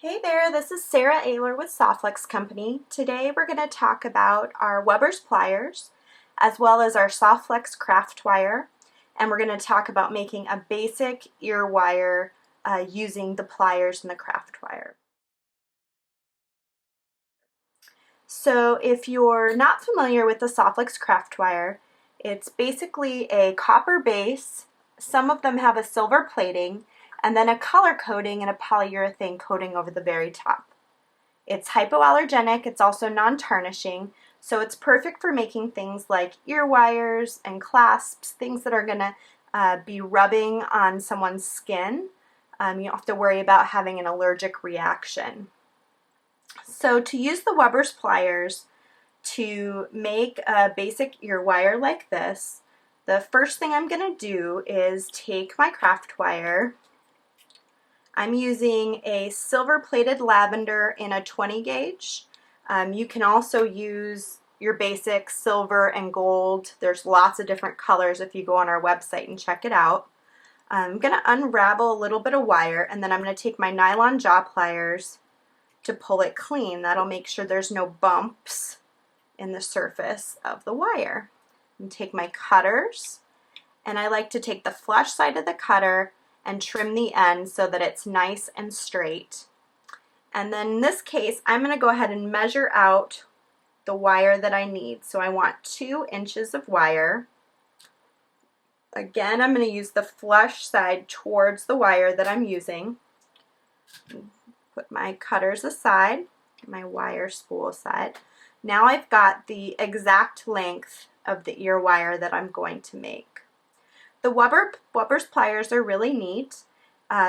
Hey there, this is Sara Oehler with Softflex Company. Today we're going to talk about our Wubbers Pliers as well as our Softflex craft wire, and we're going to talk about making a basic ear wire using the pliers and the craft wire. So if you're not familiar with the Softflex craft wire, it's basically a copper base. Some of them have a silver plating and then a color coating and a polyurethane coating over the very top. It's hypoallergenic, it's also non-tarnishing, so it's perfect for making things like ear wires and clasps, things that are going to be rubbing on someone's skin. You don't have to worry about having an allergic reaction. So to use the Wubbers pliers to make a basic ear wire like this, the first thing I'm going to do is take my craft wire. I'm using a silver-plated lavender in a 20 gauge. You can also use your basic silver and gold. There's lots of different colors if you go on our website and check it out. I'm going to unravel a little bit of wire, and then I'm going to take my nylon jaw pliers to pull it clean. That'll make sure there's no bumps in the surface of the wire. And take my cutters, and I like to take the flush side of the cutter and trim the end so that it's nice and straight. And then in this case, I'm going to go ahead and measure out the wire that I need. So I want 2 inches of wire. Again, I'm going to use the flush side towards the wire that I'm using. Put my cutters aside, my wire spool aside. Now I've got the exact length of the ear wire that I'm going to make. The Wubbers pliers are really neat.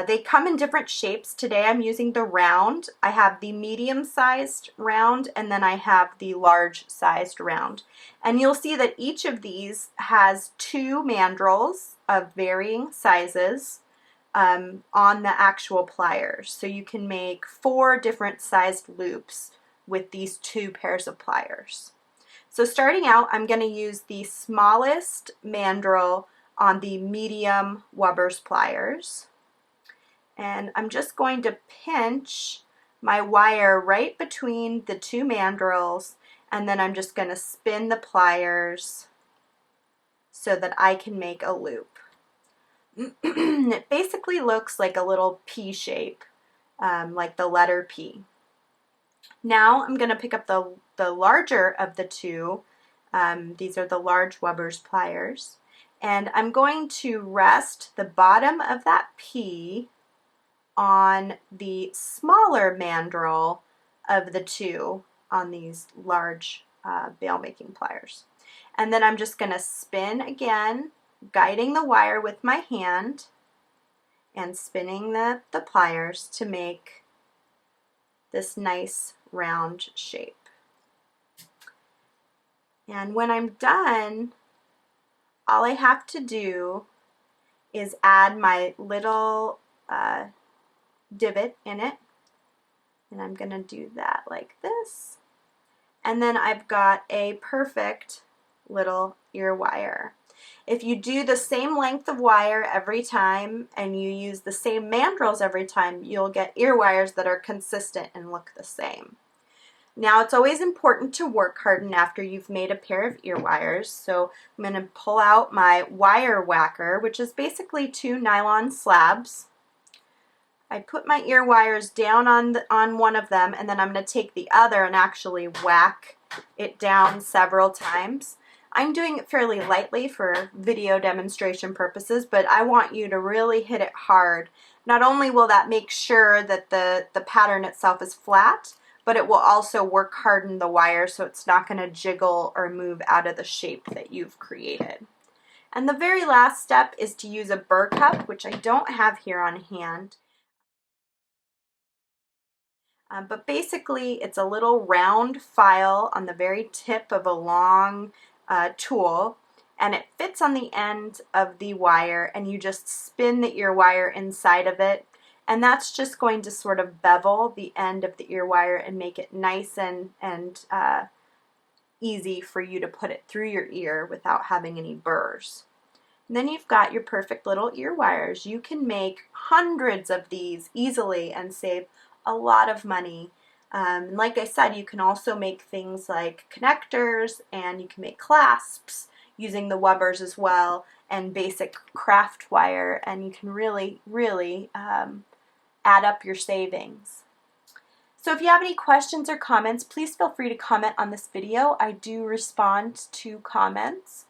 They come in different shapes. Today I'm using the round. I have the medium-sized round, and then I have the large-sized round. And you'll see that each of these has 2 mandrels of varying sizes on the actual pliers. So you can make 4 different sized loops with these 2 pairs of pliers. So starting out, I'm going to use the smallest mandrel on the medium Wubbers pliers. And I'm just going to pinch my wire right between the 2 mandrels, and then I'm just going to spin the pliers so that I can make a loop. It basically looks like a little P shape, like the letter P. Now I'm going to pick up the larger of the 2. These are the large Wubbers pliers. And I'm going to rest the bottom of that P on the smaller mandrel of the 2 on these large bail making pliers. And then I'm just going to spin again, guiding the wire with my hand and spinning the pliers to make this nice round shape. And when I'm done, all I have to do is add my little divot in it, and I'm going to do that like this. And then I've got a perfect little ear wire. If you do the same length of wire every time and you use the same mandrels every time, you'll get ear wires that are consistent and look the same. Now it's always important to work harden after you've made a pair of ear wires. So I'm going to pull out my wire whacker, which is basically 2 nylon slabs. I put my ear wires down on one of them, and then I'm going to take the other and actually whack it down several times. I'm doing it fairly lightly for video demonstration purposes, but I want you to really hit it hard. Not only will that make sure that the pattern itself is flat, but it will also work harden the wire so it's not going to jiggle or move out of the shape that you've created. And the very last step is to use a burr cup, which I don't have here on hand. But basically it's a little round file on the very tip of a long tool, and it fits on the end of the wire, and you just spin the ear wire inside of it, and that's just going to sort of bevel the end of the ear wire and make it nice and easy for you to put it through your ear without having any burrs. And then you've got your perfect little ear wires. You can make hundreds of these easily and save a lot of money. And like I said, you can also make things like connectors, and you can make clasps using the Wubbers as well, and basic craft wire, and you can really, really add up your savings. So if you have any questions or comments, please feel free to comment on this video. I do respond to comments.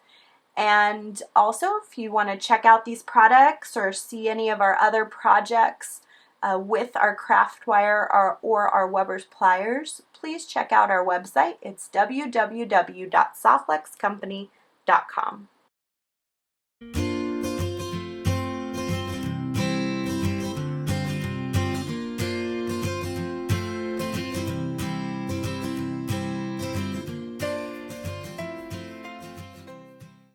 And also, if you want to check out these products or see any of our other projects with our craft wire or our Wubbers pliers, please check out our website. It's www.softflexcompany.com.